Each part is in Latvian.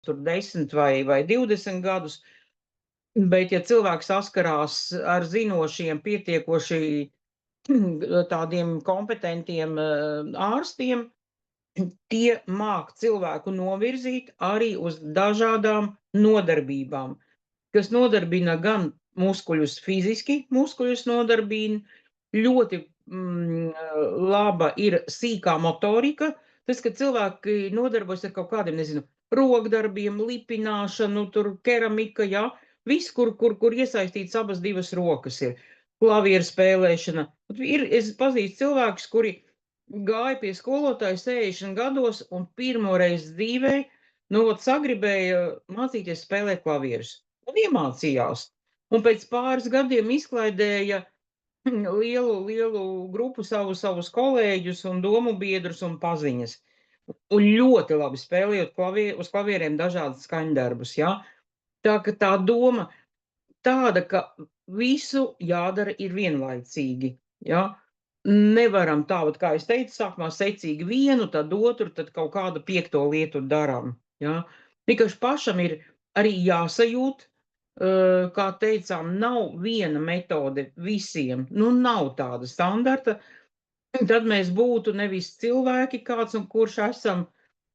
tur 10 vai 20 gadus, bet ja cilvēks saskarās ar zinošiem, pietiekoši tādiem kompetentiem ārstiem, tie māk cilvēku novirzīt arī uz dažādām nodarbībām, kas nodarbina gan muskuļus fiziski, muskuļus nodarbina, ļoti laba ir sīkā motorika, tas, ka cilvēki nodarbojas ar kaut kādiem, nezinu, rokdarbiem, lipināšanu, tur keramika, jā, viss, kur iesaistīts abas divas rokas ir, klavieru spēlēšana. Es pazīstu cilvēkus, kuri gāja pie skolotāja 60 gados un pirmoreiz dzīvē, sagribēja mācīties spēlēt klavierus. Un iemācījās. Un pēc pāris gadiem izklaidēja lielu grupu savus kolēģus un domu biedrus un paziņas. Un ļoti labi spēlējot uz klavieriem dažādas skaņdarbus, jā. Tā ka tā doma tāda, ka visu jādara ir vienlaicīgi, jā. Nevaram tā, kā es teicu, sākumā secīgi vienu, tad otru, tad kaut kādu 5. lietu darām, jā. Vienkārši pašam ir arī jāsajūt, kā teicām, nav viena metode visiem, nav tāda standarta, tad mēs būtu nevis cilvēki kāds un kurš esam,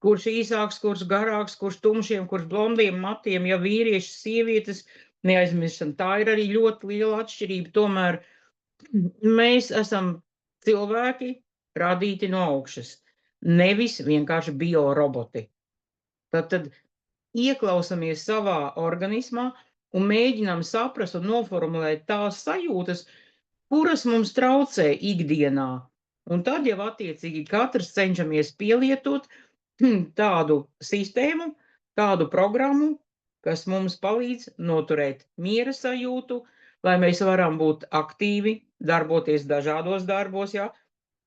kurš īsāks, kurš garāks, kurš tumšiem, kurš blondiem matiem, ja vīrieši, sievietes, neaizmirstam, tā ir arī ļoti liela atšķirība, tomēr mēs esam cilvēki radīti no augšas, nevis vienkārši bioroboti. Tad ieklausamies savā organismā un mēģinām saprast un noformulēt tās sajūtas, kuras mums traucē ikdienā. Un tad jau attiecīgi katrs cenšamies pielietot tādu sistēmu, tādu programmu, kas mums palīdz noturēt miera sajūtu, lai mēs varam būt aktīvi, darboties dažādos darbos, jā,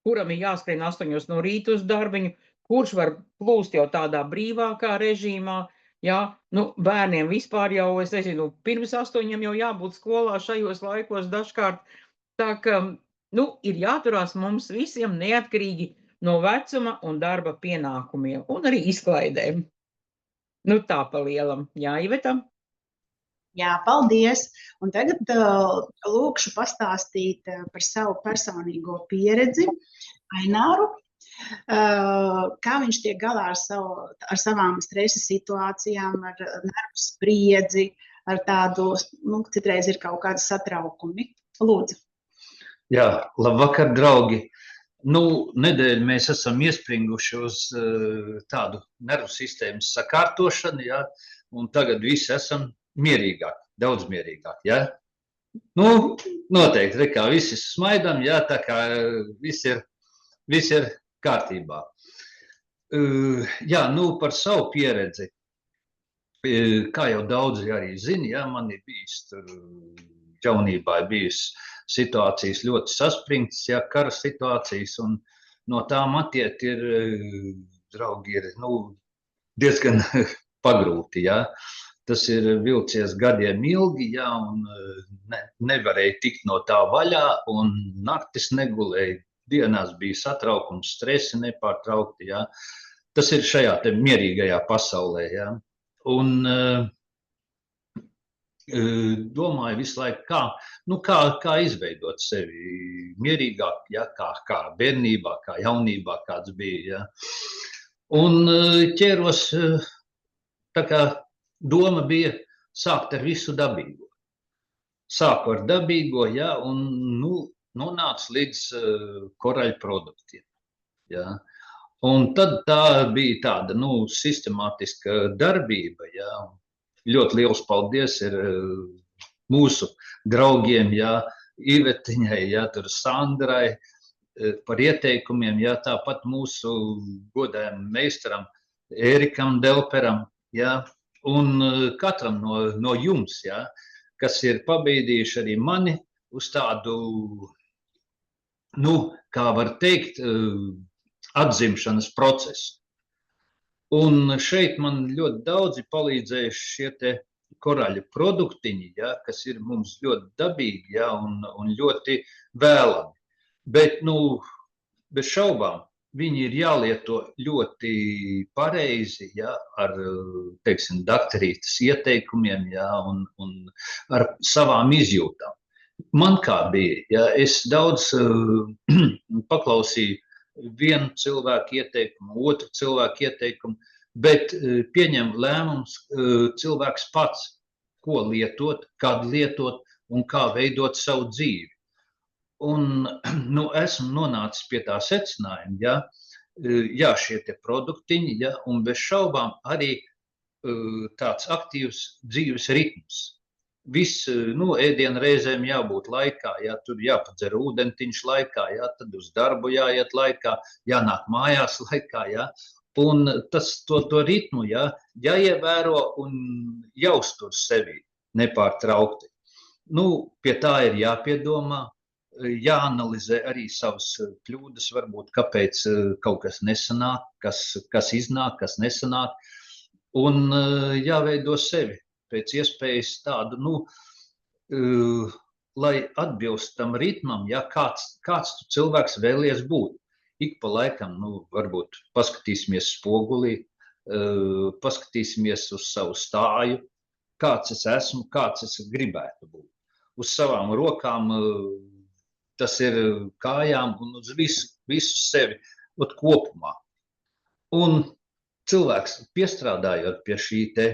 kuram ir jāskrien 8 no rīta uz darbiņu, kurš var plūst jau tādā brīvākā režīmā, jā, bērniem vispār jau, es nezinu, pirms 8 jau jābūt skolā šajos laikos dažkārt, tā ka, ir jāturās mums visiem neatkarīgi no vecuma un darba pienākumiem, un arī izklaidēm. Tā pa lielam, jā, Iveta? Jā, paldies. Un tagad lūkšu pastāstīt par savu personīgo pieredzi Aināru, kā viņš tiek galā ar savām stresa situācijām, ar nervu spriedzi, ar tādu, citreiz ir kaut kādi satraukumi. Lūdzu. Jā, labvakar, draugi. Nedēļu mēs esam iespringuši uz tādu nervu sistēmas sakārtošanu, jā, un tagad visi esam mierīgāk, daudz mierīgāk, jā. Noteikti, kā visi smaidam, jā, tā kā viss ir kārtībā. Jā, par savu pieredzi, kā jau daudzi arī zina, jā, man ir bijis tur jaunībā bijis situācijas ļoti saspringtas, jā, kara situācijas, un no tām attiet ir, draugi, ir, diezgan pagrūti, jā. Tas ir vilcies gadiem ilgi, jā, un nevarēja tikt no tā vaļā, un naktis negulēja, dienās bija satraukums, stresi nepārtraukti, jā. Tas ir šajā te mierīgajā pasaulē, jā. Un domāju visu laiku, kā izveidot sevi mierīgāk, jā, kā bērnībā, kā jaunībā kāds bija, jā. Un ķēros, tā kā doma bija sākt ar visu dabīgo. Sāku ar dabīgo, jā, un nonācu līdz koraļu produktiem, jā. Un tad tā bija tāda, sistemātiska darbība, jā. Ļoti liels paldies ir mūsu draugiem, jā, Ivetiņai, jā, tur Sandrai par ieteikumiem, jā, tāpat mūsu godājam meistaram Ērikam Delperam, jā. Un katram no jums, jā, kas ir pabīdījuši arī mani uz tādu, kā var teikt, atzimšanas procesu. Un šeit man ļoti daudzi palīdzējuši šie te koraļu produktiņi, jā, kas ir mums ļoti dabīgi, jā, un ļoti vēlami. Bet, bez šaubām, viņi ir jālieto ļoti pareizi, ja, ar, teiksim, daktarītes ieteikumiem, ja, un ar savām izjūtām. Man kā bija, ja, es daudz paklausīju vienu cilvēku ieteikumu, otru cilvēku ieteikumu, bet pieņem lēmums cilvēks pats, ko lietot, kad lietot un kā veidot savu dzīvi. Un nu, esmu nonācis pie tā secinājuma, ja, jā, šie te produktiņi, ja, un bez šaubām arī tāds aktīvs dzīves ritms. Viss, nu, ēdienu reizēm jābūt laikā, ja, tur jāpadzer ūdentiņš laikā, ja, tad uz darbu jāiet laikā, jānāk mājās laikā, ja, un to ritmu, ja, jāievēro un jāuztur sevi nepārtraukti. Nu, pie tā ir jāpiedomā, jāanalizē arī savas kļūdas, varbūt kāpēc kaut kas nesanāk, kas iznāk, kas nesanāk, un jāveido sevi pēc iespējas tādu, nu, lai atbilst tam ritmam, ja kāds tu cilvēks vēlies būt. Ik pa laikam, nu, varbūt paskatīsimies spogulī, paskatīsimies uz savu stāju, kāds es esmu, kāds es gribētu būt. Uz savām rokām, tas ir kājām un uz visu sevi kopumā. Un cilvēks piestrādājot pie šī te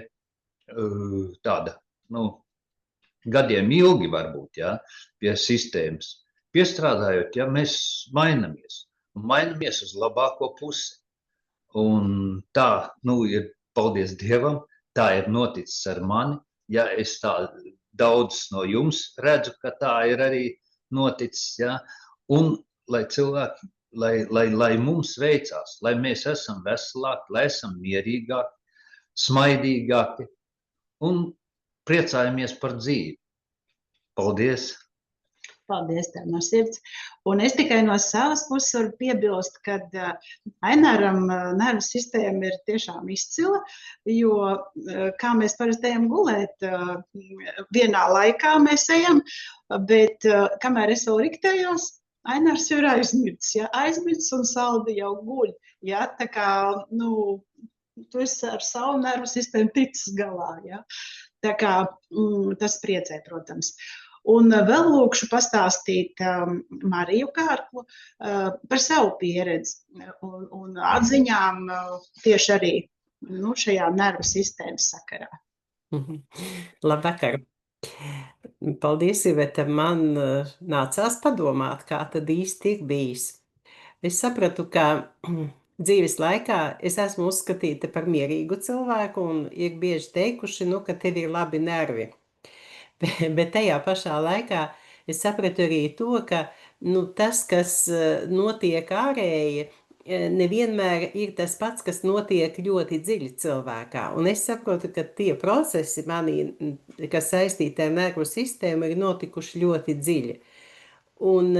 tāda, nu, gadiem ilgi varbūt, ja, pie sistēmas, piestrādājot, ja mēs mainamies, un mainamies uz labāko pusi. Un tā, nu, ir, paldies Dievam, tā ir noticis ar mani, ja es tā daudz no jums redzu, ka tā ir arī noticis, ja? Un lai cilvēki, lai mums veicās, lai mēs esam veselāki, lai esam mierīgāki, smaidīgāki un priecājamies par dzīvi. Paldies! Paldies tev no sirds. Un es tikai no savas puses varu piebilst, ka Aināram nervu sistēma ir tiešām izcila, jo kā mēs parasti ejam gulēt, vienā laikā mēs ejam, bet kamēr es vēl riktējos, Ainārs jau ir aizmirds, ja? Aizmirds un saldi jau guļ. Ja? Tā kā, nu, tu esi ar savu nervu sistēmu ticis galā. Ja? Tā kā tas priecē, protams. Un vēl lūkšu pastāstīt Mariju Kārklu par savu pieredzi un atziņām tieši arī, nu, šajā nervu sistēmas sakarā. Labvakar! Paldies, Iveta. Man nācās padomāt, kā tad īsti ir bijis. Es sapratu, ka dzīves laikā es esmu uzskatīta par mierīgu cilvēku un ir bieži teikuši, nu, ka tev ir labi nervi. Bet tajā pašā laikā es sapratu arī to, ka nu, tas, kas notiek ārēji, nevienmēr ir tas pats, kas notiek ļoti dziļi cilvēkā. Un es saprotu, ka tie procesi manī, kas saistīti ar nervu sistēmu, ir notikuši ļoti dziļi. Un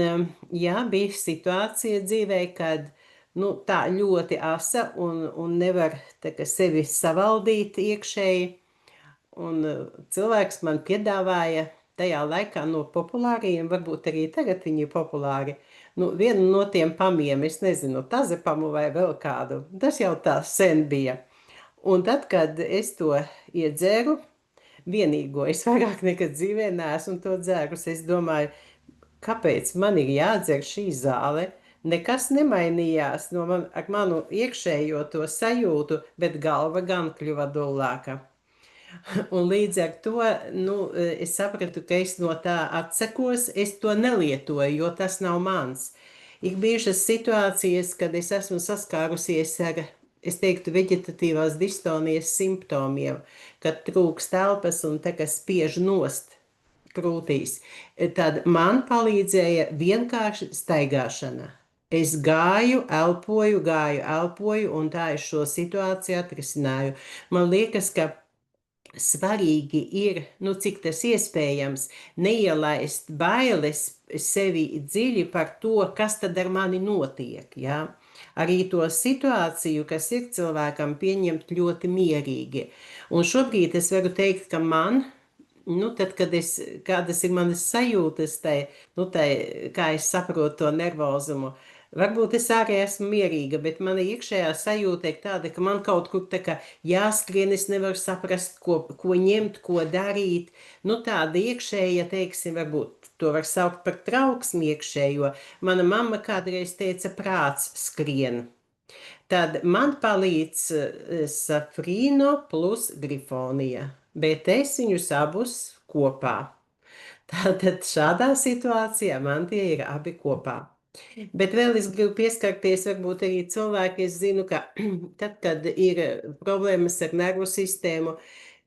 jā, bija situācija dzīvē, kad nu, tā ļoti asa un nevar tā, sevi savaldīt iekšēji. Un cilvēks man piedāvāja tajā laikā no populāriem, varbūt arī tagad viņi ir populāri, nu, vienu no tiem pamiem, es nezinu, tazepamu vai vēl kādu, tas jau tā sen bija. Un tad, kad es to iedzēru, vienīgo, es vairāk nekad dzīvē neesmu to dzērus, es domāju, kāpēc man ir jādzer šī zāle, nekas nemainījās ar manu iekšējo to sajūtu, bet galva gan kļuva dullāka. Un līdz ar to, nu, es sapratu, ka es no tā atsekos, es to nelietoju, jo tas nav mans. Ir bijušas situācijas, kad es esmu saskārusies ar, es teiktu, veģetatīvās distonijas simptomiem, kad trūks telpas un tā, kas spiež nost krūtīs. Tad man palīdzēja vienkārši staigāšana. Es gāju, elpoju, un tā es šo situāciju atrisināju. Man liekas, ka svarīgi ir, nu, cik tas iespējams, neielaist bailes sevi dziļi par to, kas tad ar mani notiek, ja? Arī to situāciju, kas ir cilvēkam, pieņemt ļoti mierīgi. Un šobrīd es varu teikt, ka man, nu, tad, kad kādas ir manas sajūtas, kā es saprotu to nervozumu, Varbūt es arī esmu mierīga, bet mana iekšējā sajūta ir tāda, ka man kaut kur tā kā jāskrien, es nevaru saprast, ko ņemt, ko darīt. Nu, tāda iekšēja, teiksim, varbūt to var saukt par trauksmi iekšējo. Mana mamma kādreiz teica, prāts skrien. Tad man palīdz safrīno plus grifonija, bet es viņus abus kopā. Tātad šādā situācijā man tie ir abi kopā. Bet vēl es gribu pieskarties varbūt arī cilvēki, es zinu, ka tad, kad ir problēmas ar nervu sistēmu,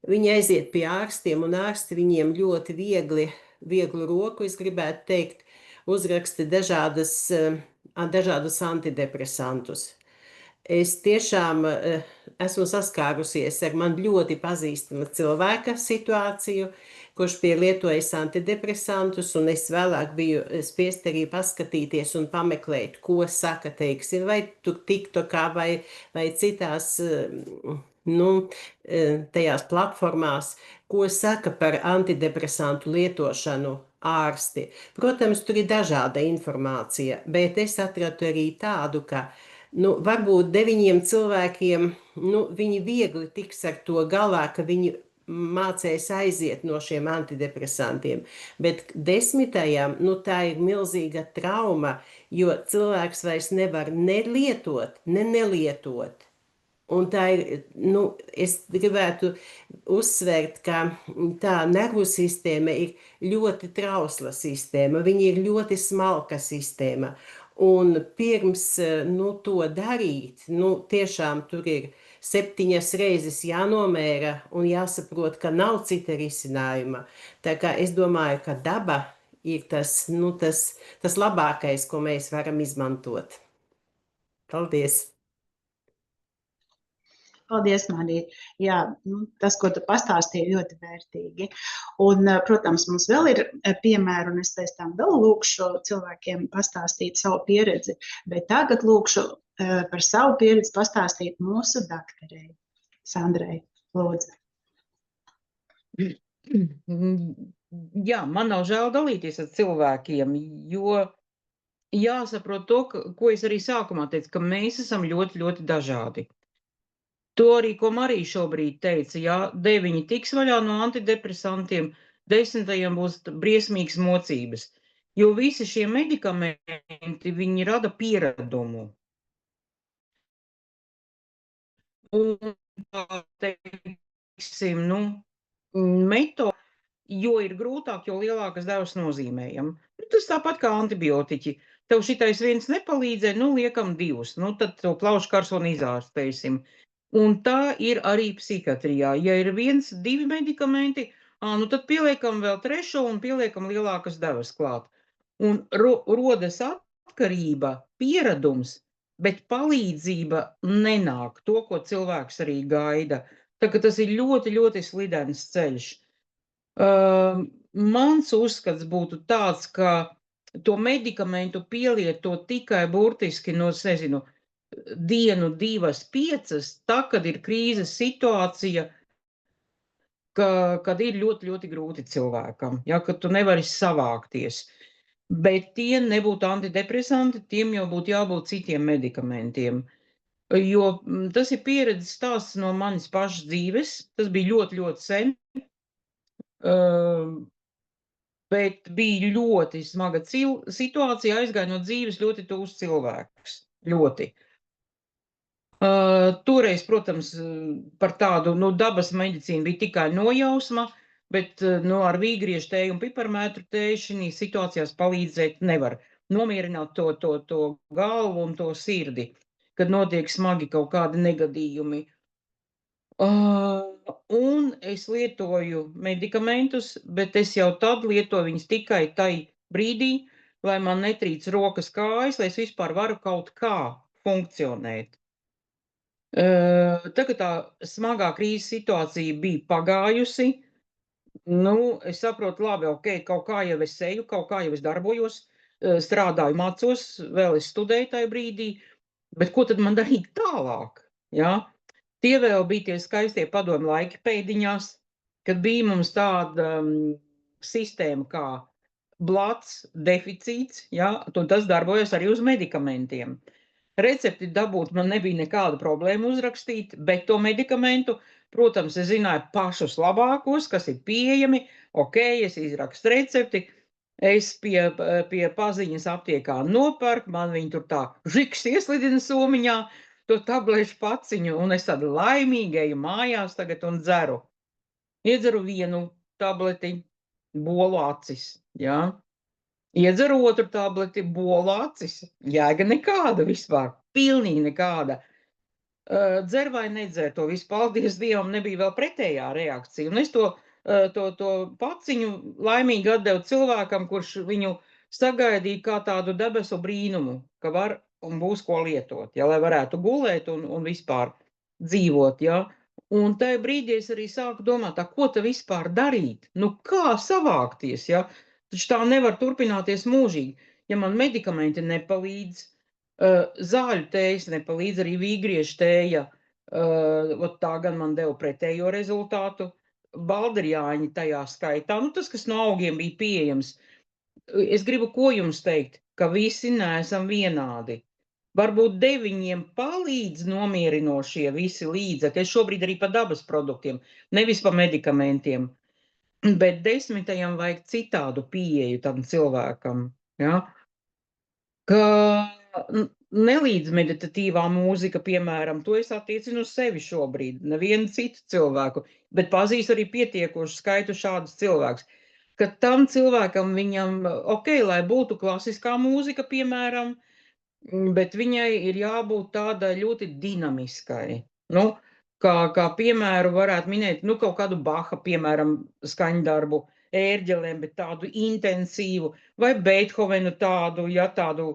viņi aiziet pie ārstiem un ārsti viņiem ļoti vieglu roku, es gribētu teikt, uzraksta dažādus antidepresantus. Es tiešām esmu saskārusies ar man ļoti pazīstama cilvēka situāciju, kurš bija lietojis antidepresantus, un es vēlāk biju spiest arī paskatīties un pameklēt, ko saka, teiksim, vai tur TikTokā vai citās, tajās platformās, ko saka par antidepresantu lietošanu ārsti. Protams, tur ir dažāda informācija, bet es atradu arī tādu, ka varbūt 9 cilvēkiem, viņi viegli tiks ar to galā, ka viņi mācēs aiziet no šiem antidepresantiem, bet 10. Tā ir milzīga trauma, jo cilvēks vairs nevar nelietot, nelietot. Un tā ir, es gribētu uzsvērt, ka tā nervu sistēma ir ļoti trausla sistēma, viņa ir ļoti smalka sistēma. Un pirms to darīt, tiešām tur ir 7 reizes jānomēra un jāsaprot, ka nav cita risinājuma. Tā kā es domāju, ka daba ir tas labākais, ko mēs varam izmantot. Paldies! Paldies, Marija. Jā, tas, ko tu pastāstīji, ļoti vērtīgi. Un, protams, mums vēl ir piemēri, un es pēc tam vēl lūkšu cilvēkiem pastāstīt savu pieredzi, bet tagad lūkšu par savu pieredzi pastāstīt mūsu daktarei, Sandrai. Lūdzu. Jā, man nav žēl dalīties ar cilvēkiem, jo jāsaprot to, ko es arī sākumā teicu, ka mēs esam ļoti, ļoti dažādi. To arī, ko Marija šobrīd teica, 9 tiks vaļā no antidepresantiem, 10. būs briesmīgas mocības, jo visi šie medikamenti, viņi rada pieradumu. Un, teiksim, metode, jo ir grūtāk, jo lielākas devas nozīmējam. Tas tāpat kā antibiotiķi. Tev šitais viens nepalīdzē, liekam 2, tad to plaušu karsoni izārstēsim. Un tā ir arī psihiatrijā. Ja ir 1, 2 medikamenti, tad pieliekam vēl 3. un pieliekam lielākas devas klāt. Un rodas atkarība, pieradums, bet palīdzība nenāk, to, ko cilvēks arī gaida. Tā ka tas ir ļoti, ļoti slidens ceļš. Mans uzskats būtu tāds, ka to medikamentu pielieto tikai burtiski nezinu, 1, 2, 5, tā, kad ir krīzes situācija, kad ir ļoti, ļoti grūti cilvēkam, kad tu nevari savākties. Bet tie nebūtu antidepresanti, tiem jau būtu jābūt citiem medikamentiem. Jo tas ir pieredzes stāsts no manis pašas dzīves, tas bija ļoti, ļoti sen, bet bija ļoti smaga situācija, aizgāja no dzīves ļoti tūs cilvēks, ļoti. Toreiz, protams, par tādu dabas medicīnu bija tikai nojausma, bet ar vīgriešu tēju un piparmētru tēju šī situācijās palīdzēt nevar. Nomierināt to galvu un to sirdi, kad notiek smagi kaut kādi negadījumi. Un es lietoju medikamentus, bet es jau tad lietoju viņus tikai tai brīdī, lai man netrīc rokas kājas, lai es vispār varu kaut kā funkcionēt. Tagad tā smagā krīzes situācija bija pagājusi. Es saprotu, labi, ok, kaut kā jau es eju, kaut kā jau es darbojos, strādāju, mācos, vēl es studēju tajā brīdī, bet ko tad man darīt tālāk? Tie vēl bija tie skaistie padomu laiki pēdiņās, kad bija mums tāda sistēma kā blats, deficīts, ja, un tas darbojas arī uz medikamentiem. Recepti dabūt man nebija nekāda problēma uzrakstīt, bet to medikamentu, protams, es zināju pašus labākos, kas ir pieejami, es izrakstu recepti, es pie paziņas aptiekā nopērku, man viņi tur tā žiks ieslidina somiņā, to tablešu paciņu, un es tādu laimīgi eju mājās tagad un dzeru. Iedzeru vienu tableti, bolu acis, jā. Iedzeru otru tableti, bolu acis, jēga nekāda vispār, pilnīgi nekāda. Dzer vai nedzer, to visu, paldies Dievam, nebija vēl pretējā reakcija. Un es to paciņu laimīgi atdevu cilvēkam, kurš viņu sagaidīja kā tādu debesu brīnumu, ka var un būs ko lietot, ja, lai varētu gulēt un vispār dzīvot, ja. Un tajā brīdī es arī sāku domāt, ko te vispār darīt? Nu, kā savākties, ja? Taču tā nevar turpināties mūžīgi. Ja man medikamenti nepalīdz, zāļu tējas nepalīdz, arī vīgriešu tēja, tā gan man deva pretējo rezultātu, balderjāņi tajā skaitā, nu tas, kas no augiem bija pieejams. Es gribu ko jums teikt, ka visi neesam vienādi. Varbūt 9 palīdz nomierinošie visi līdzekļi, es šobrīd arī pa dabas produktiem, nevis pa medikamentiem, bet 10. vajag citādu pieeju tam cilvēkam, ja? Ka nelīdzmeditatīvā mūzika, piemēram, to es attiecinu uz sevi šobrīd, nevienu citu cilvēku, bet pazīstu arī pietiekošu skaitu šādus cilvēkus, ka tam cilvēkam viņam, lai būtu klasiskā mūzika, piemēram, bet viņai ir jābūt tādai ļoti dinamiskai. Nu, kā piemēru varētu minēt, kaut kādu Baha, piemēram, skaņdarbu, ērģelēm, bet tādu intensīvu, vai Beethovenu tādu, ja tādu,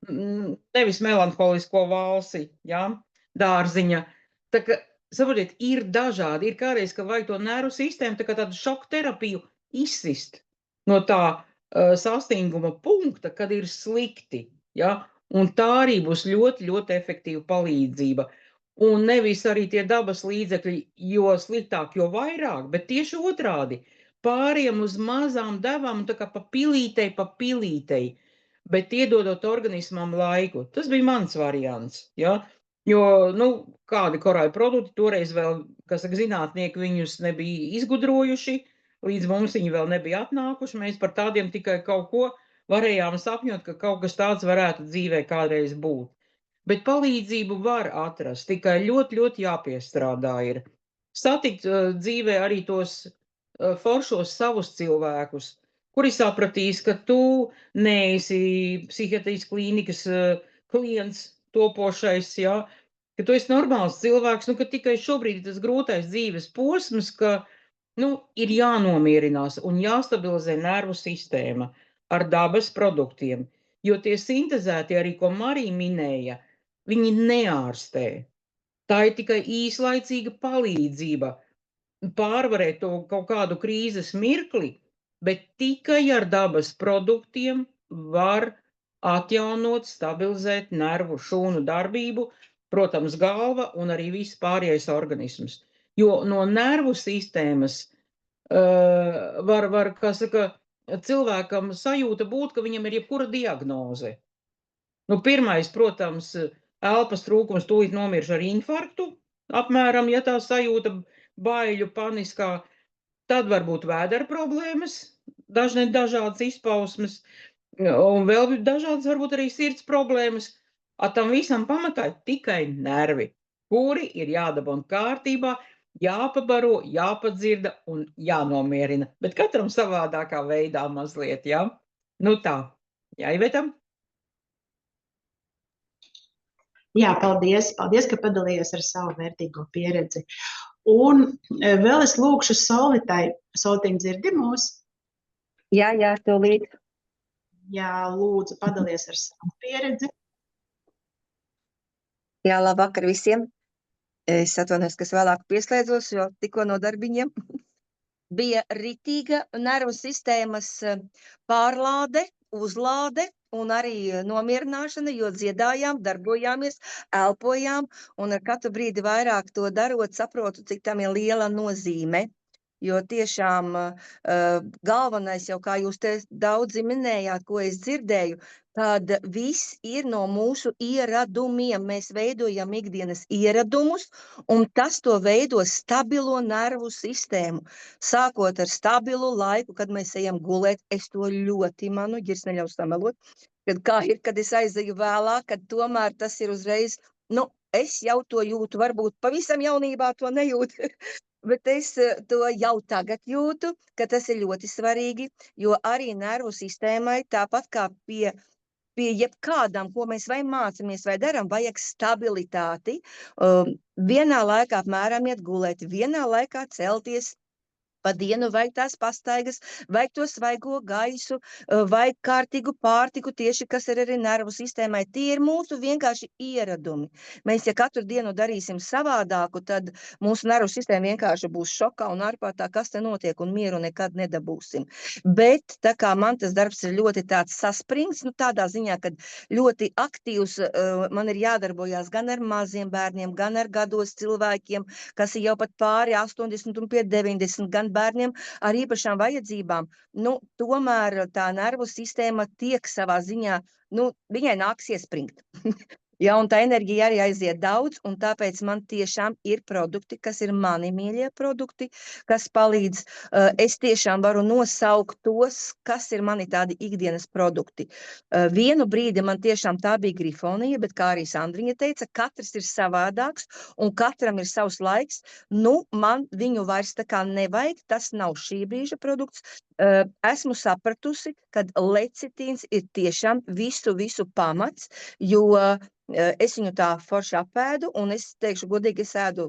nevis melanholisko valsi, ja, dārziņa. Tā ka, saprotiet, ir dažādi, ir kādreiz, ka vajag to nervu sistēmu, tā kā tādu šoku terapiju izsist no tā sastinguma punkta, kad ir slikti, ja. Un tā arī būs ļoti, ļoti efektīva palīdzība. Un nevis arī tie dabas līdzekļi, jo sliktāk, jo vairāk, bet tieši otrādi. Pāriem uz mazām devām, tā kā pa pilītei, bet iedodot organismam laiku. Tas bija mans variants, ja? Jo, kādi korāļu produkti, toreiz vēl, kas saka, zinātnieki viņus nebija izgudrojuši, līdz mums viņi vēl nebija atnākuši, mēs par tādiem tikai kaut ko varējām sapņot, ka kaut kas tāds varētu dzīvē kādreiz būt. Bet palīdzību var atrast, tikai ļoti, ļoti jāpiestrādā ir. Satikt dzīvē arī tos foršos savus cilvēkus, kuri sapratīs, ka tu neesi psihiatrijas klīnikas klients topošais, ja, ka tu esi normāls cilvēks, ka tikai šobrīd ir tas grūtais dzīves posms, ka, ir jānomierinās un jāstabilizē nervu sistēma ar dabas produktiem, jo tie sintezēti arī, ko Marija minēja, viņi neārstē. Tā ir tikai īslaicīga palīdzība pārvarēt to kaut kādu krīzes mirkli, bet tikai ar dabas produktiem var atjaunot, stabilizēt nervu šūnu darbību, protams, galva un arī viss pārējais organisms. Jo no nervu sistēmas var, kā saka, cilvēkam sajūta būt, ka viņam ir jebkura diagnoze. Pirmais, protams, elpas trūkums, tūlīt nomiršu ar infarktu, apmēram, ja tā sajūta baiļu paniskā, tad varbūt vēdera problēmas, dažādas izpausmes, un vēl dažādas varbūt arī sirds problēmas. Tam visam pamatā tikai nervi, kuri ir jādabūna kārtībā, jāpabaro, jāpadzirda un jānomierina, bet katram savādākā veidā mazliet, ja? Tā. Jā, Iveta? Jā, paldies, ka padalījies ar savu vērtīgo pieredzi. Un vēl es lūkšu Solvitai. Solvitiņ, dzirdi mūs? Jā, tūlīt. Jā, lūdzu, padalies ar savu pieredzi. Jā, labvakar visiem. Es atvainojos, ka es vēlāk pieslēdzos, jo tikko no darbiņiem bija ritīga nervu sistēmas pārlāde, uzlāde un arī nomierināšana, jo dziedājām, darbojāmies, elpojām, un ar katru brīdi vairāk to darot, saprotu, cik tam ir liela nozīme. jo tiešām galvenais jau, kā jūs te daudzi minējāt, ko es dzirdēju, tad viss ir no mūsu ieradumiem. Mēs veidojam ikdienas ieradumus, un tas to veido stabilo nervu sistēmu. Sākot ar stabilu laiku, kad mēs ejam gulēt, es to ļoti manu, Ģirs neļaus samelot, kad kā ir, kad es aizeju vēlāk, kad tomēr tas ir uzreiz, es jau to jūtu, varbūt pavisam jaunībā to nejūtu, bet es to jau tagad jūtu, ka tas ir ļoti svarīgi, jo arī nervu sistēmai, tāpat kā pie jebkādām, ko mēs vai mācamies vai daram, vajag stabilitāti. Vienā laikā apmēram iet gulēt, vienā laikā celties, pa dienu vajag tās pastaigas, vajag to svaigo gaisu, vajag kārtīgu pārtiku, tieši kas ir arī nervu sistēmai. Tie ir mūsu vienkārši ieradumi. Mēs, ja katru dienu darīsim savādāku, tad mūsu nervu sistēma vienkārši būs šokā un ārprātā, kas te notiek, un mieru nekad nedabūsim. Bet tā kā man tas darbs ir ļoti tāds saspringts, tādā ziņā, kad ļoti aktīvs, man ir jādarbojās gan ar maziem bērniem, gan ar gados cilvēkiem, kas ir jau pat pāri 80 un pie 90, gan bērniem ar īpašām vajadzībām, tomēr tā nervu sistēma tiek savā ziņā, viņai nāks iespringt. Ja, un tā enerģija arī aiziet daudz, un tāpēc man tiešām ir produkti, kas ir mani mīļie produkti, kas palīdz. Es tiešām varu nosaukt tos, kas ir mani tādi ikdienas produkti. Vienu brīdi man tiešām tā bija grifonija, bet kā arī Sandriņa teica, katrs ir savādāks, un katram ir savs laiks. Man viņu vairs tā kā nevajag, tas nav šī brīža produkts. Esmu sapratusi, kad lecitīns ir tiešām visu pamats, jo es viņu tā forši apēdu, un es teikšu godīgi, es ēdu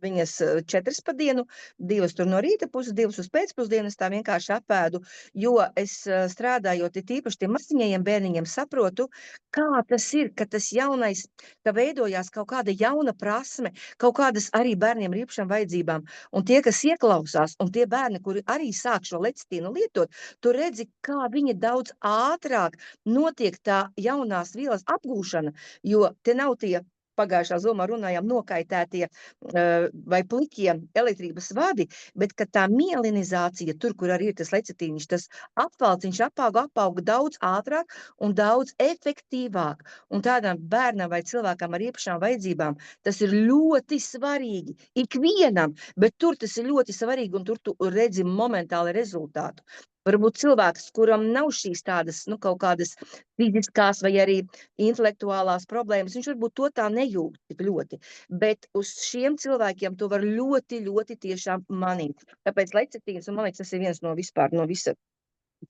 viņas 4 pa dienu, 2 tur no rīta puses, 2 uz pēcpusdienas, tā vienkārši apēdu, jo es strādājot tīpaši tiem maziņajiem bērniņiem saprotu, kā tas ir, ka tas jaunais, ka veidojās kaut kāda jauna prasme, kaut kādas arī bērniem ar īpašām vajadzībām, un tie, kas ieklausās, un tie bērni, kuri arī sāk šo lecitīnu lietot, tu redzi, kā viņi daudz ātrāk notiek tā jaunās vielas apgūšana, jo te nav tie pagājušā zomā runājām nokaitētie vai plikie elektrības vadi, bet ka tā mielinizācija tur, kur arī ir tas lecitīniņš, tas apvalciņš apauga daudz ātrāk un daudz efektīvāk. Un tādām bērnam vai cilvēkam ar īpašām vajadzībām tas ir ļoti svarīgi. Ikvienam, bet tur tas ir ļoti svarīgi un tur tu redzi momentāli rezultātu. Varbūt cilvēks, kuram nav šīs tādas, kaut kādas fiziskās vai arī intelektuālās problēmas, viņš varbūt to tā nejūt tik ļoti, bet uz šiem cilvēkiem to var ļoti, ļoti tiešām manīt. Tāpēc lecitīns, un man liekas, tas ir viens no vispār, no visa,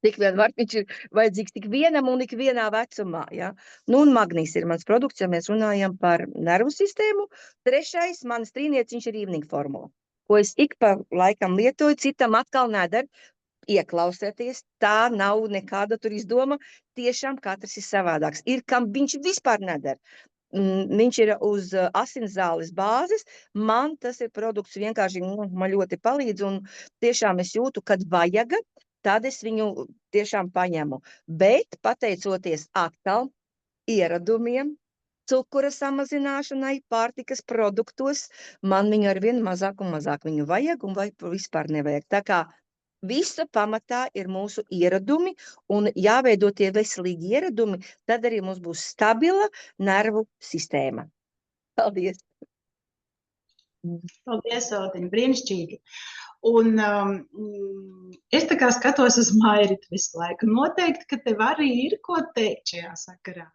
tik vien var, viņš ir vajadzīgs tik vienam un ik vienā vecumā, ja. Un magnīs ir mans produkts, ja mēs runājam par nervu sistēmu. 3. manas trīnieciņš ir evening formula, ko es ik pa laikam lietoju, citam atkal nedara. Ieklausieties, tā nav nekāda tur izdoma, tiešām katrs ir savādāks. Ir, kam viņš vispār nedara. Viņš ir uz asinszāles bāzes, man tas ir produkts vienkārši, man ļoti palīdz, un tiešām es jūtu, kad vajaga, tad es viņu tiešām paņemu. Bet pateicoties atkal ieradumiem, cukura samazināšanai, pārtikas produktos, man viņu arvien mazāk un mazāk viņu vajag, un vai vispār nevajag. Tā kā visa pamatā ir mūsu ieradumi, un jāveido tie veselīgi ieradumi, tad arī mums būs stabila nervu sistēma. Paldies! Paldies, Oltiņ, brīnišķīgi! Un es tā kā skatos uz Mairitu visu laiku. Noteikti, ka tev arī ir ko teikt šajā sakarā.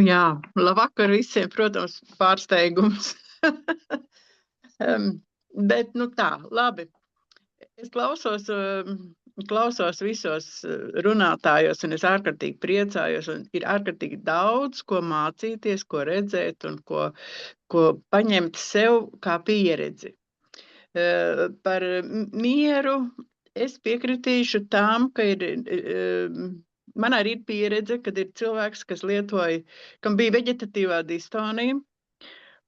Jā, labvakar visiem, protams, pārsteigums. Bet, tā, labi. Es klausos visos runātājos, un es ārkārtīgi priecājos, un ir ārkārtīgi daudz, ko mācīties, ko redzēt, un ko paņemt sev kā pieredzi. Par mieru es piekritīšu tām, ka man arī ir pieredze, kad ir cilvēks, kas lietoja, kam bija veģetatīvā distonija,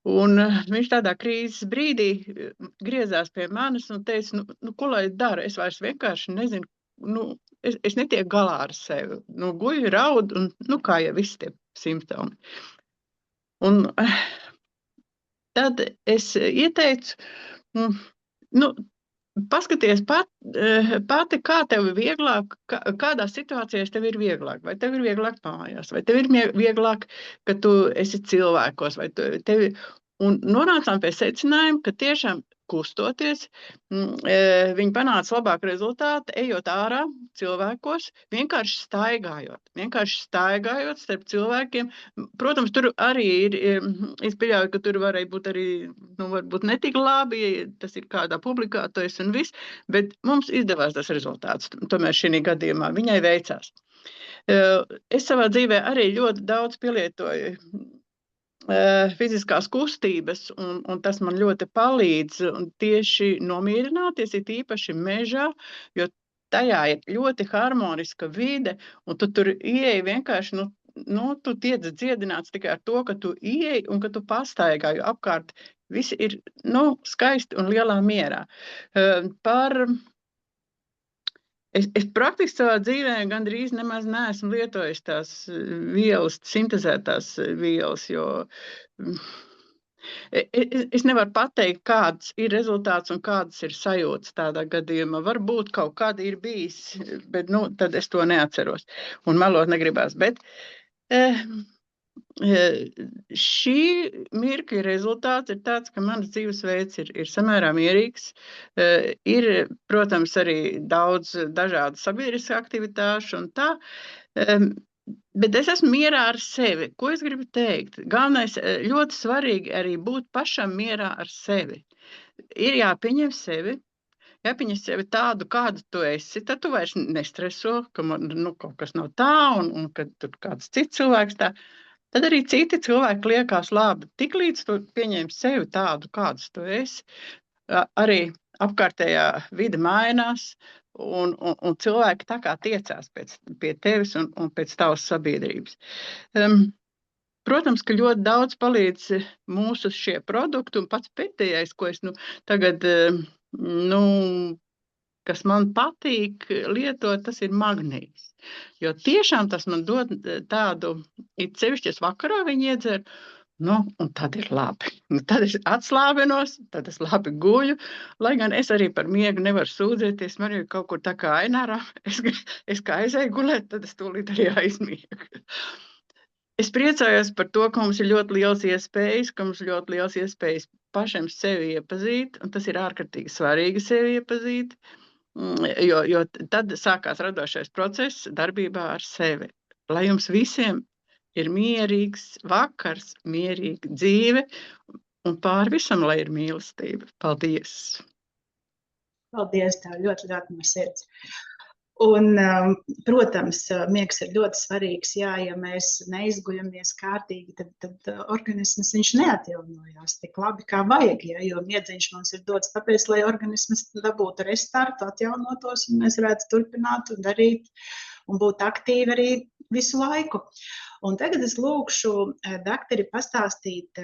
un viņš tādā krīzes brīdī griezās pie manis un teica, ko lai dara? Es vairs vienkārši nezinu, es netieku galā ar sevi. Guļu, raud, un kā jau visi tie simptomi. Un tad es ieteicu, nu, paskaties pati, kā tev ir vieglāk, kādās situācijās tev ir vieglāk, vai tev ir vieglāk mājās, vai tev ir vieglāk, ka tu esi cilvēkos, vai un nonācām pie secinājuma, ka tiešām kustoties, viņi panāca labāku rezultātu, ejot ārā cilvēkos, vienkārši staigājot starp cilvēkiem. Protams, tur arī ir, es pieļauju, ka tur varēja būt arī, varbūt netik labi, ja tas ir kādā publikātojas un viss, bet mums izdevās tas rezultāts. Tomēr šī gadījumā viņai veicās. Es savā dzīvē arī ļoti daudz pielietoju fiziskās kustības, un tas man ļoti palīdz tieši nomierināties, ir īpaši mežā, jo tajā ir ļoti harmoniska vide, un tu tur ieeji vienkārši, tu tiec dziedināts tikai ar to, ka tu ieeji un ka tu pastaigā, jo apkārt visi ir, skaisti un lielā mierā. Es praktiski savā dzīvē gandrīz nemaz neesmu lietojis tās vielas, sintezētās vielas, jo es nevaru pateikt, kāds ir rezultāts un kādas ir sajūtas tādā gadījumā. Varbūt kaut kāda ir bijis, bet tad es to neatceros un melot negribās. Bet šī mirkļa rezultāts ir tāds, ka mans dzīvesveids ir samērā mierīgs. Ir, protams, arī daudz dažādu sabiedrisku aktivitāšu un tā, bet es esmu mierā ar sevi. Ko es gribu teikt? Galvenais, ļoti svarīgi arī būt pašam mierā ar sevi. Ir jāpieņem sevi. Jāpieņem sevi tādu, kādu tu esi, tad tu vairs nestreso, ka kaut kas nav tā un kad tur kāds cits cilvēks tā. Tad arī citi cilvēki liekas labi. Tiklīdz tu pieņem sevi tādu, kādus tu esi, arī apkārtējā vide mainās, un cilvēki tā kā tiecās pie tevis un pēc tavas sabiedrības. Protams, ka ļoti daudz palīdz mūsu šie produkti, un pats pēdējais, ko es tagad, kas man patīk lietot, tas ir magnīts. Jo tiešām tas man dod tādu, it sevišķi es vakarā viņu iedzeru, un tad ir labi. Tad es atslābenos, tad es labi guļu, lai gan es arī par miegu nevaru sūdzēties, man ir kaut kur tā kā Ainārā, es kā aizēju gulēt, tad es tūlīt arī aizmiegu. Es priecājos par to, ka mums ir ļoti liels iespējas, pašiem sevi iepazīt, un tas ir ārkārtīgi svarīgi sevi iepazīt, jo tad sākās radošais process darbībā ar sevi. Lai jums visiem ir mierīgs vakars, mierīga dzīve, un pār visam, lai ir mīlestība. Paldies! Paldies, tev ļoti no sirds. Un, protams, miegs ir ļoti svarīgs. Jā, ja mēs neizguļamies kārtīgi, tad organisms viņš neatjaunojās tik labi, kā vajag. Ja, jo miedziņš mums ir dots tāpēc, lai organisms dabūtu restartu, atjaunotos, un mēs varētu turpināt un darīt un būt aktīvi arī visu laiku. Un tagad es lūkšu dakteri pastāstīt,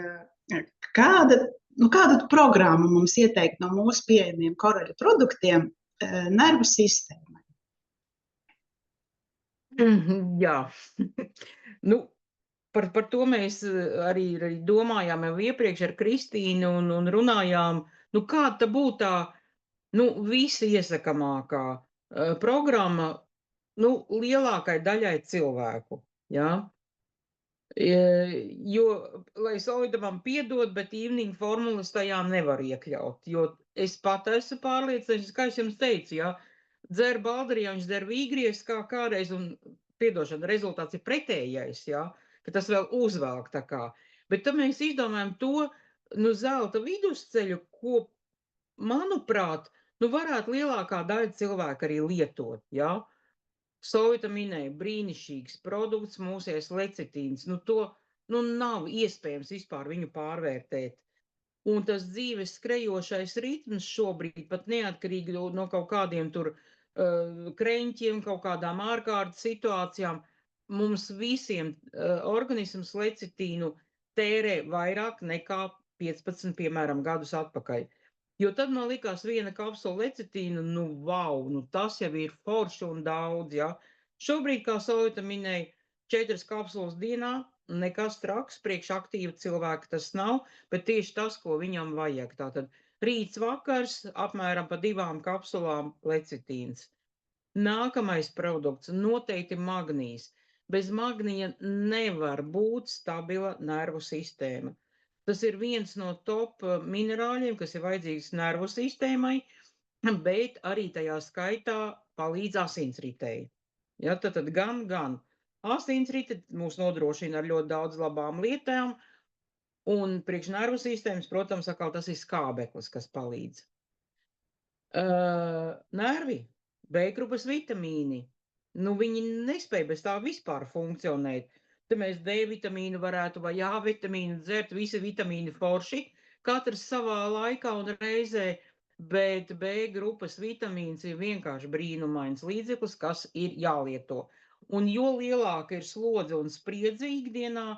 kādu programmu mums ieteikt no mūsu pieejamiem koraļu produktiem nervu sistēmai. Jā, par to mēs arī domājām jau iepriekš ar Kristīnu un runājām, kāda būtu tā, visi iesakamākā programma, lielākai daļai cilvēku, jā. Jo, lai Solvita man piedod, bet evening formulas tajā nevar iekļaut, jo es pat esmu pārliecināts, kā es jums teicu, jā, dzer baldrija, viņš dzer vīgries kā kādreiz, un, piedošana, rezultāts ir pretējais, jā, ka tas vēl uzvelk tā kā. Bet tad mēs izdomājam to, zelta vidusceļu, ko, manuprāt, varētu lielākā daļa cilvēku arī lietot, jā. Solvita minēja brīnišķīgs produkts, mūsies lecitīns, to, nav iespējams vispār viņu pārvērtēt. Un tas dzīves skrejošais ritms šobrīd, pat neatkarīgi no kaut kādiem tur kreņķiem, kaut kādām ārkārtas situācijām, mums visiem organisms lecitīnu tērē vairāk nekā 15, piemēram, gadus atpakaļ. Jo tad man likās viena kapsula lecitīna, tas jau ir forši un daudz, ja. Šobrīd, kā Solvita minēja, 4 kapsulas dienā, nekas traks, priekš aktīva cilvēka tas nav, bet tieši tas, ko viņam vajag. Tātad rīts vakars, apmēram pa 2 kapsulām lecitīns. Nākamais produkts noteikti magnijs. Bez magnija nevar būt stabila nervu sistēma. Tas ir viens no top minerāļiem, kas ir vajadzīgs nervu sistēmai, bet arī tajā skaitā palīdz asinsritei. Ja, tad gan. Asinsrite mūs nodrošina ar ļoti daudz labām lietām, un priekš nervu sistēmas, protams, atkal tas ir skābeklis, kas palīdz. Nervi, B-grupas vitamīni, viņi nespēja bez tā vispār funkcionēt. Te mēs D vitamīnu varētu vai A vitamīnu dzert, visi vitamīni forši, katrs savā laikā un reizē, bet B-grupas vitamīns ir vienkārši brīnumains līdzeklis, kas ir jālieto. Un jo lielāka ir slodze un spriedze ikdienā,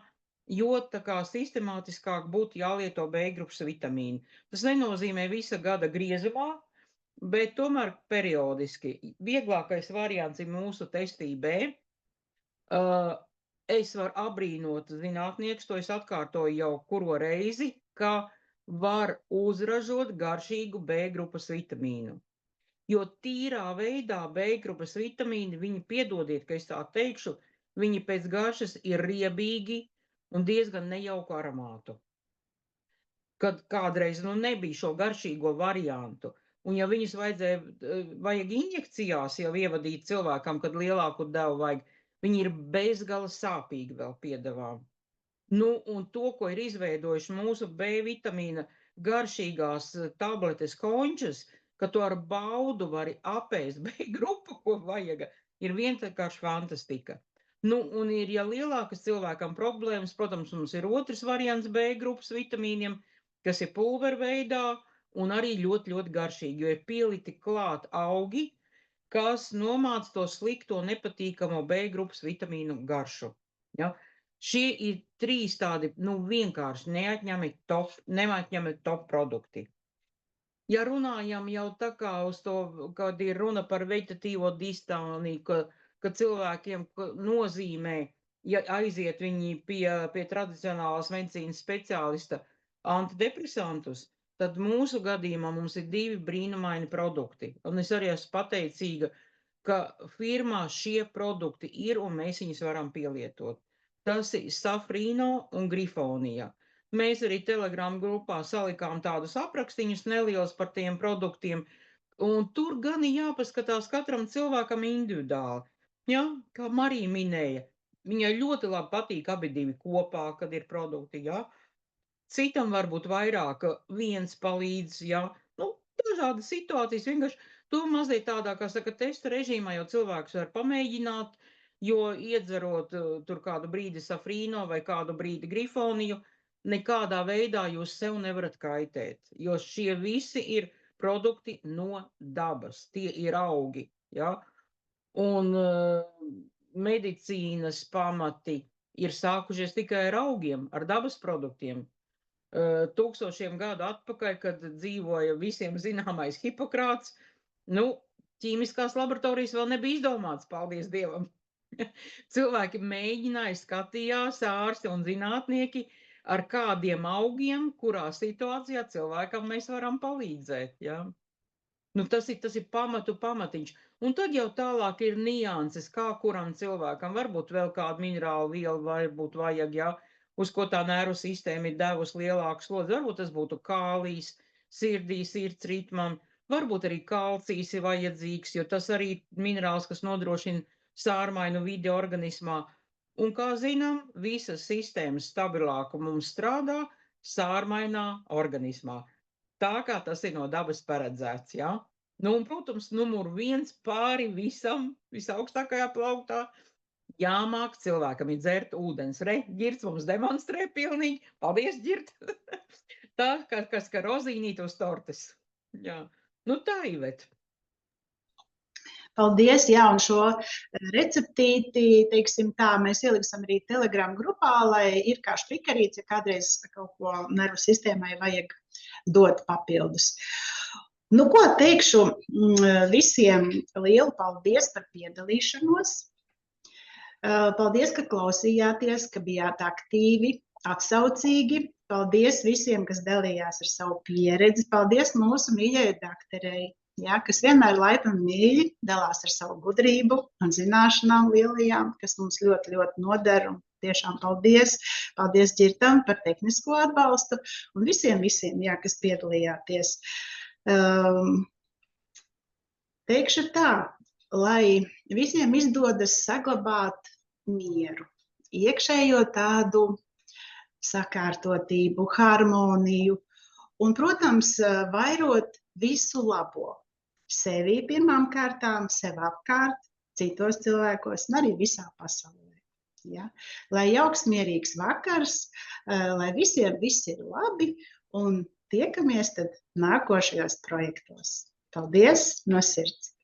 jo tā kā sistemātiskāk būtu jālieto B-grupas vitamīni. Tas nenozīmē visa gada griezumā, bet tomēr periodiski. Vieglākais variants ir mūsu testī B. Es varu abrīnot zinātniekus, to es atkārtoju jau kuro reizi, ka var uzražot garšīgu B-grupas vitamīnu. Jo tīrā veidā B-grupas vitamīni, viņi, piedodiet, ka es tā teikšu, viņi pēc garšas ir riebīgi un diezgan nejauku aromātu. Kad kādreiz nebija šo garšīgo variantu, un ja viņus vajag injekcijās jau ievadīt cilvēkam, kad lielāku devu vajag, viņi ir bezgala sāpīgi vēl piedevām. Un to, ko ir izveidojuši mūsu B vitamīna garšīgās tabletes končas, ka to ar baudu vari apēst B-grupu, ko vajag, ir vienkārši fantastika. Un ir, ja lielākas cilvēkam problēmas, protams, mums ir otrs variants B-grupas vitamīniem, kas ir pulverveidā un arī ļoti, ļoti garšīgi, jo ir pieliti klāt augi, kas nomāc to slikto, nepatīkamo B-grupas vitamīnu garšu. Ja? Šie ir 3 tādi, vienkārši neatņemi top produkti. Ja runājam jau tā kā uz to, kad ir runa par vegetatīvo distāniju, ka cilvēkiem nozīmē, ja aiziet viņi pie tradicionālās medicīnas speciālista antidepresantus, tad mūsu gadījumā mums ir 2 brīnumaini produkti. Un es arī esmu pateicīga, ka firmā šie produkti ir un mēs viņus varam pielietot. Tas ir Safrino un Grifonija. Mēs arī Telegram grupā salikām tādus aprakstīņus nelielus par tiem produktiem, un tur gan ir jāpaskatās katram cilvēkam individuāli. Ja? Kā Marija minēja, viņai ļoti labi patīk abi 2 kopā, kad ir produkti. Ja? Citam varbūt vairāk viens palīdz, ja? Dažādas situācijas, vienkārši to mazliet tādā, kā saka, testa režīmā, jo cilvēks var pamēģināt, jo iedzerot tur kādu brīdi Safrino vai kādu brīdi Grifoniju, nekādā veidā jūs sev nevarat kaitēt, jo šie visi ir produkti no dabas, tie ir augi, ja? Un medicīnas pamati ir sākušies tikai ar augiem, ar dabas produktiem. Tūkstošiem gadu atpakaļ, kad dzīvoja visiem zināmais Hipokrāts, ķīmiskās laboratorijas vēl nebija izdomāts, paldies Dievam. Cilvēki mēģināja, skatījās, ārsti un zinātnieki, ar kādiem augiem, kurā situācijā cilvēkam mēs varam palīdzēt. Ja? Tas ir pamatiņš. Un tad jau tālāk ir nianses, kā kuram cilvēkam varbūt vēl kādu minerālu vielu varbūt vajag, ja? Uz ko tā nervu sistēma ir devusi lielāku slodzi. Varbūt tas būtu kālijs, sirdī, sirds ritmam, varbūt arī kalcijs ir vajadzīgs, jo tas arī minerāls, kas nodrošina sārmainu vidi organismā. Un, kā zinām, visas sistēmas stabilāk mums strādā sārmainā organismā. Tā kā tas ir no dabas paredzēts, ja? Un, protams, numur 1 pāri visam, visaugstākajā plauktā, jāmāk cilvēkam ir dzert ūdens. Ģirds mums demonstrē pilnīgi. Paldies, Ģird! Tā, kas kā rozīnīt uz tortes. Jā. Tā, Ivet. Paldies, jā, un šo receptīti, teiksim tā, mēs ieliksim arī Telegram grupā, lai ir kā špikarīts, ja kādreiz kaut ko nervu sistēmai vajag dot papildus. Ko teikšu visiem lielu paldies par piedalīšanos. Paldies, ka klausījāties, ka bijāt aktīvi, atsaucīgi. Paldies visiem, kas dalījās ar savu pieredzi. Paldies mūsu mīļajai dakterei, ja, kas vienmēr laipni un mīļi dalās ar savu gudrību un zināšanām lielajām, kas mums ļoti, ļoti noder. Un tiešām paldies. Paldies Ģirtam par tehnisko atbalstu un visiem, ja, kas piedalījāties. Teikšu tā, lai visiem izdodas saglabāt mieru, iekšējo tādu sakārtotību, harmoniju un, protams, vairot visu labo. Sevī pirmām kārtām, sev apkārt, citos cilvēkos un arī visā pasaulē. Ja? Lai jauks mierīgs vakars, lai visiem viss ir labi un tiekamies tad nākošajos projektos. Paldies no sirds!